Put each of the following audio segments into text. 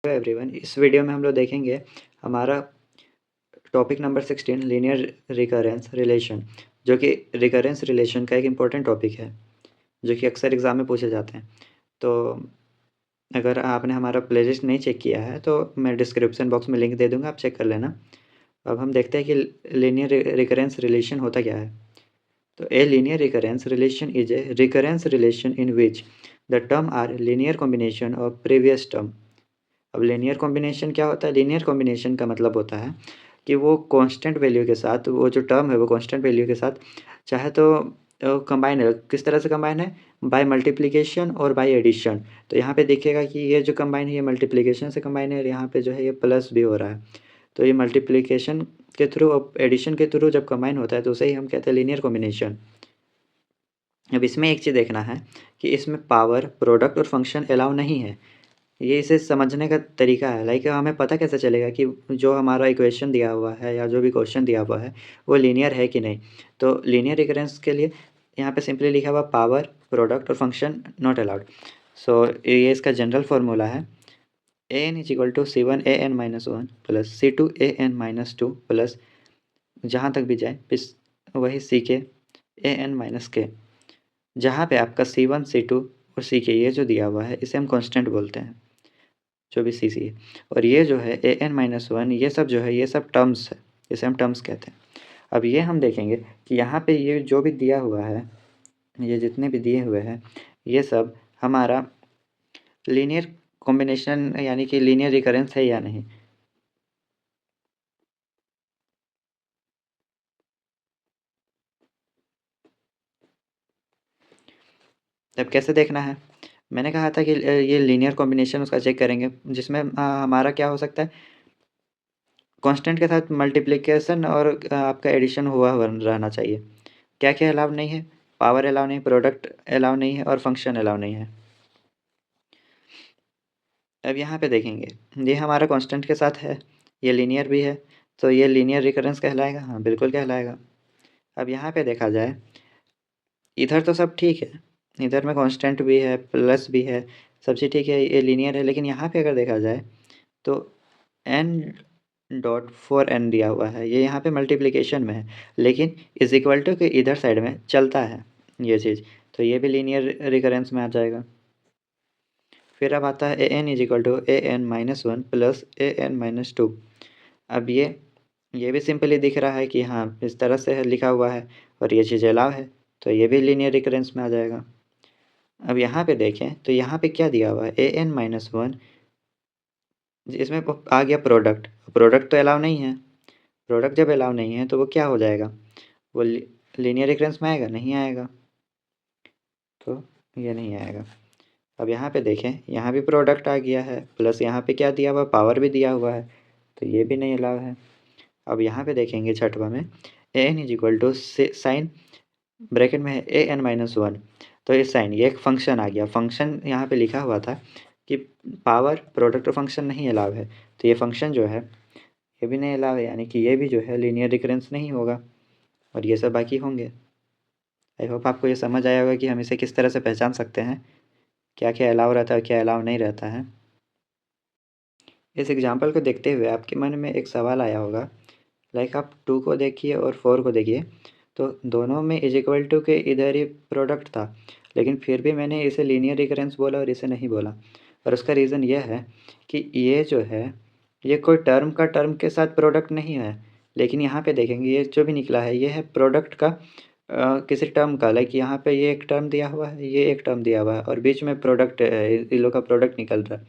Hello everyone, इस video में हम लोग देखेंगे हमारा topic number 16 linear recurrence relation, जो कि रिकरेंस रिलेशन का एक इम्पॉर्टेंट टॉपिक है जो कि अक्सर एग्ज़ाम में पूछे जाते हैं। तो अगर आपने हमारा प्लेलिस्ट नहीं चेक किया है तो मैं डिस्क्रिप्शन बॉक्स में लिंक दे दूँगा, आप चेक कर लेना। अब हम देखते हैं कि लीनियर रिकरेंस रिलेशन होता क्या है। तो a linear recurrence relation is a recurrence relation in which the term are linear combination of previous term. अब लीनियर कॉम्बिनेशन क्या होता है? लीनियर कॉम्बिनेशन का मतलब होता है कि वो कांस्टेंट वैल्यू के साथ, वो जो टर्म है वो कांस्टेंट वैल्यू के साथ चाहे तो कंबाइन है। किस तरह से कंबाइन है? बाय मल्टीप्लिकेशन और बाय एडिशन। तो यहाँ पे देखिएगा कि ये जो कंबाइन है ये मल्टीप्लिकेशन से कंबाइन है और यहाँ पे जो है ये प्लस भी हो रहा है। तो ये मल्टीप्लिकेशन के थ्रू और एडिशन के थ्रू जब कंबाइन होता है तो उसे ही हम कहते हैं लीनियर कॉम्बिनेशन। अब इसमें एक चीज़ देखना है कि इसमें पावर, प्रोडक्ट और फंक्शन अलाउ नहीं है। ये इसे समझने का तरीका है। लाइक हमें पता कैसे चलेगा कि जो हमारा इक्वेशन दिया हुआ है या जो भी क्वेश्चन दिया हुआ है वो लीनियर है कि नहीं। तो लीनियर रिकरेंस के लिए यहाँ पे सिंपली लिखा हुआ पावर, प्रोडक्ट और फंक्शन नॉट अलाउड। सो ये इसका जनरल फार्मूला है A N is equal to C one A N minus one plus C two A N minus two plus जहाँ तक भी जाए वही सी के ए एन माइनस के, जहाँ पे आपका सी वन सी टू और सी के ये जो दिया हुआ है इसे हम कॉन्स्टेंट बोलते हैं, जो भी सी सी है। और ये जो है ए एन माइनस वन ये सब जो है ये सब टर्म्स है, इसे हम टर्म्स कहते हैं। अब ये हम देखेंगे कि यहाँ पे ये जो भी दिया हुआ है, ये जितने भी दिए हुए हैं ये सब हमारा लीनियर कॉम्बिनेशन यानी कि लीनियर रिकरेंस है या नहीं। अब कैसे देखना है? मैंने कहा था कि ये लीनियर कॉम्बिनेशन उसका चेक करेंगे जिसमें हमारा क्या हो सकता है, कांस्टेंट के साथ मल्टीप्लिकेशन और आपका एडिशन हुआ रहना चाहिए। क्या क्या अलाउ नहीं है? पावर अलाउ नहीं, प्रोडक्ट अलाउ नहीं है और फंक्शन अलाउ नहीं है। अब यहाँ पे देखेंगे ये हमारा कांस्टेंट के साथ है, ये लीनियर भी है, तो ये लीनियर रिकरेंस कहलाएगा। हाँ बिल्कुल कहलाएगा। अब यहाँ पे देखा जाए इधर तो सब ठीक है, इधर में कांस्टेंट भी है प्लस भी है, सब चीज़ ठीक है, ये लीनियर है। लेकिन यहाँ पे अगर देखा जाए तो एन डॉट फोर एन दिया हुआ है, ये यहाँ पे मल्टीप्लिकेशन में है लेकिन इज इक्वल टू के इधर साइड में चलता है ये चीज़, तो ये भी लीनियर रिकरेंस में आ जाएगा। फिर अब आता है A N is equal to A N minus one plus A N minus two. अब ये भी सिंपली दिख रहा है कि हाँ इस तरह से है लिखा हुआ है और ये चीज़ अलाव है, तो ये भी लीनियर रिकरेंस में आ जाएगा। अब यहाँ पे देखें तो यहाँ पे क्या दिया हुआ है ए एन माइनस वन, इसमें आ गया प्रोडक्ट, प्रोडक्ट तो अलाउ नहीं है। प्रोडक्ट जब अलाउ नहीं है तो वो क्या हो जाएगा, वो लीनियर रिकरेंस में आएगा? नहीं आएगा, तो ये नहीं आएगा। अब यहाँ पे देखें यहाँ भी प्रोडक्ट आ गया है प्लस यहाँ पे क्या दिया हुआ, पावर भी दिया हुआ है, तो ये भी नहीं अलाउ है। अब यहाँ पे देखेंगे छठवा में A N is equal to sine bracket में है ए एन माइनस वन, तो ये साइन ये एक फंक्शन आ गया। फंक्शन यहाँ पे लिखा हुआ था कि पावर, प्रोडक्ट और फंक्शन नहीं अलाउ है, तो ये फंक्शन जो है ये भी नहीं अलाउ है, यानी कि ये भी जो है लीनियर रिकरेंस नहीं होगा और ये सब बाकी होंगे। आई होप आपको ये समझ आया होगा कि हम इसे किस तरह से पहचान सकते हैं, क्या क्या अलाउ रहता है और क्या अलाउ नहीं रहता है। इस एग्जाम्पल को देखते हुए आपके मन में एक सवाल आया होगा, लाइक आप 2 को देखिए और 4 को देखिए, तो दोनों में इज इक्वल टू के इधर ही प्रोडक्ट था, लेकिन फिर भी मैंने इसे लीनियर रिकरेंस बोला और इसे नहीं बोला। और उसका रीज़न ये है कि ये जो है ये कोई टर्म का टर्म के साथ प्रोडक्ट नहीं है, लेकिन यहाँ पे देखेंगे ये जो भी निकला है ये है प्रोडक्ट का किसी टर्म का। लाइक यहाँ पे ये एक टर्म दिया हुआ है, ये एक टर्म दिया हुआ है और बीच में प्रोडक्ट इन लोग का प्रोडक्ट निकल रहा है।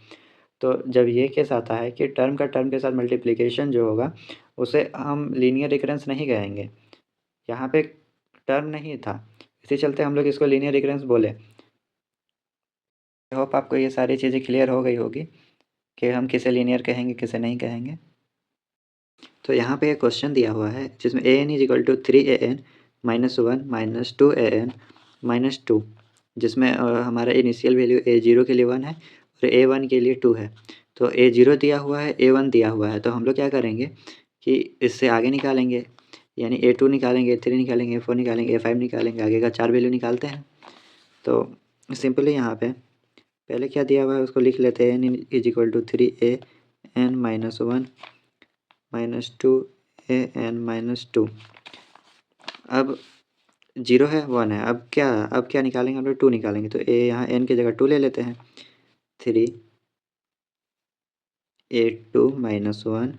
तो जब ये केस आता है कि टर्म का टर्म के साथ मल्टीप्लिकेशन जो होगा उसे हम लीनियर रिकरेंस नहीं कहेंगे। यहाँ पे टर्म नहीं था, इसी चलते हम लोग इसको लीनियर रिकरेंस बोले। आई होप आपको ये सारी चीज़ें क्लियर हो गई होगी कि हम किसे लीनियर कहेंगे किसे नहीं कहेंगे। तो यहाँ पे एक क्वेश्चन दिया हुआ है जिसमें A N is equal to three A N minus one minus two A N minus two, जिसमें हमारा इनिशियल वैल्यू ए जीरो के लिए वन है और ए वन के लिए टू है। तो ए जीरो दिया हुआ है, ए वन दिया हुआ है, तो हम लोग क्या करेंगे कि इससे आगे निकालेंगे, यानी ए टू निकालेंगे, ए थ्री निकालेंगे, ए फोर निकालेंगे, ए फाइव निकालेंगे, आगे का चार वैल्यू निकालते हैं। तो सिंपली यहाँ पे पहले क्या दिया हुआ है उसको लिख लेते हैं, n is equal to 3 a n-1 -2 a n-2। अब 0 है 1 है, अब क्या निकालेंगे हम लोग, 2 निकालेंगे। तो a यहाँ n की जगह 2 ले लेते हैं, 3 a2 -1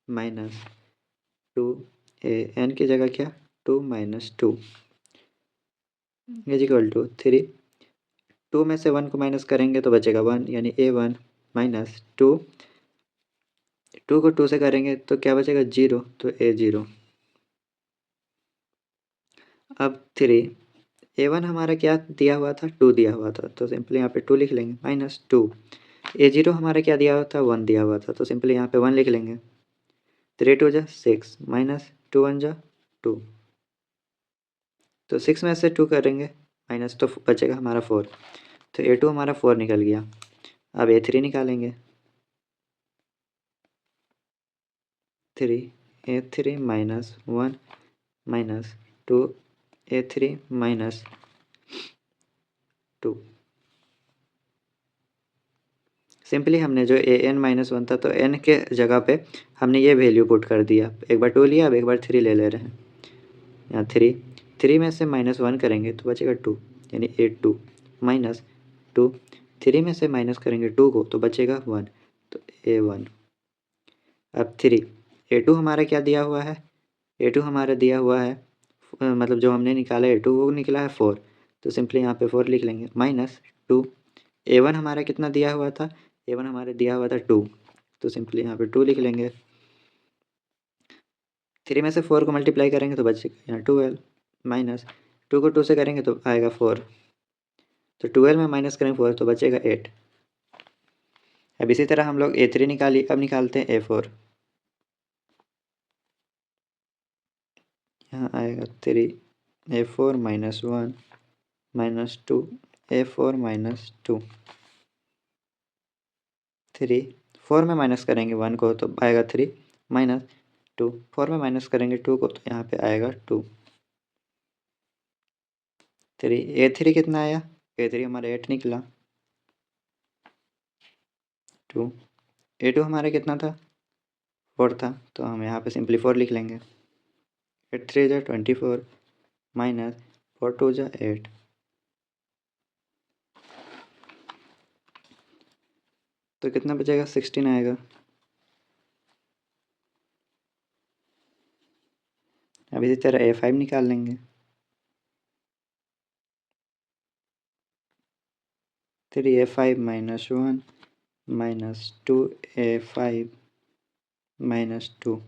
-2 a n की जगह क्या 2 -2 इज इक्वल टू 3। 2 में से 1 को माइनस करेंगे तो बचेगा 1, यानी a1 -2। 2 को 2 से करेंगे तो क्या बचेगा 0, तो a0। अब 3 a1 हमारा क्या दिया हुआ था, 2 दिया हुआ था, तो सिंपली यहाँ पे 2 लिख लेंगे -2। a0 हमारा क्या दिया हुआ था, 1 दिया हुआ था, तो सिंपली यहाँ पे 1 लिख लेंगे। 3 2 जा 6 -2 1 जा 2, तो 6 में से 2 करेंगे माइनस तो बचेगा हमारा 4, तो a2 हमारा 4 निकल गया। अब a3 निकालेंगे, 3 a3 -1 -2 a3 -2। सिंपली हमने जो an-1 था तो n के जगह पे हमने ये वैल्यू पुट कर दिया, एक बार 2 लिया, अब एक बार 3 ले ले रहे हैं। यहाँ 3 में से -1 करेंगे तो बचेगा 2, यानी a2 -2। 3 में से माइनस करेंगे 2 को तो बचेगा 1, तो a1। अब 3 a2 हमारा क्या दिया हुआ है, a2 हमारा दिया हुआ है मतलब जो हमने निकाला a2 वो निकला है 4, तो सिंपली यहाँ पे 4 लिख लेंगे -2। a1 हमारा कितना दिया हुआ था, a1 हमारा दिया हुआ था 2, तो सिंपली यहाँ पे 2 लिख लेंगे। 3 में से 4 को मल्टीप्लाई करेंगे तो बचेगा यहाँ 12 -2 को 2 से करेंगे तो आएगा 4, तो 12 में माइनस करेंगे 4 तो बचेगा 8। अब इसी तरह हम लोग a3 निकालिए, अब निकालते हैं a4। यहाँ आएगा 3 a4 -1 -2 a4 -2। 3 4 में माइनस करेंगे 1 को तो आएगा 3 -2, 4 में माइनस करेंगे 2 को तो यहाँ पे आएगा 2। 3 a3 कितना आया, a3 हमारा 8 निकला। 2 a2 हमारा कितना था, 4 था, तो हम यहाँ पे सिंपली 4 लिख लेंगे। 8 3 जा 24 -4 2 जा 8, तो कितना बचेगा 16 आएगा। अब इसी तरह a5 निकाल लेंगे। 3 a5 -1 -2 a5 -2।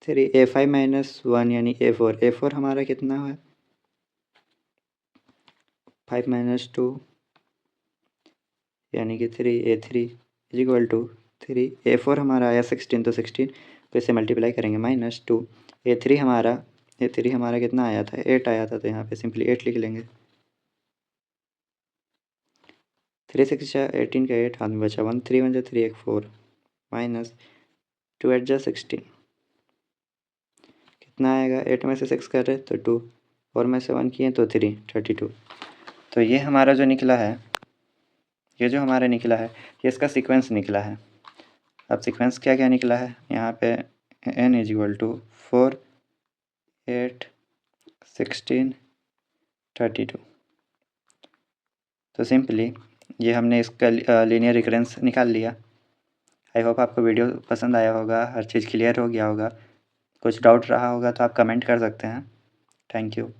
3 a5 -1 यानी a4 हमारा कितना है 5 -2 यानी कि 3 a3 is equal to 3 a4 हमारा आया 16, तो 16 को इससे मल्टीप्लाई करेंगे -2। a3 हमारा कितना आया था, 8 आया था, तो यहाँ पे सिंपली 8 लिख लेंगे। 3 6 जा 18 का 8 हाथ में बचा 1 3 1 जा 3 1 4 -2 8 जा 16, कितना आएगा 8 में से 6 कर रहे तो 2, 4 में से 1 किए तो 3 32। तो ये हमारा जो निकला है, ये जो हमारा निकला है ये इसका सीक्वेंस निकला है। अब सीक्वेंस क्या क्या निकला है, यहाँ पे n इज इक्वल टू 4 8 16 32। तो सिंपली ये हमने इसका लीनियर रिकरेंस निकाल लिया। आई होप आपको वीडियो पसंद आया होगा, हर चीज़ क्लियर हो गया होगा। कुछ डाउट रहा होगा तो आप कमेंट कर सकते हैं। Thank you.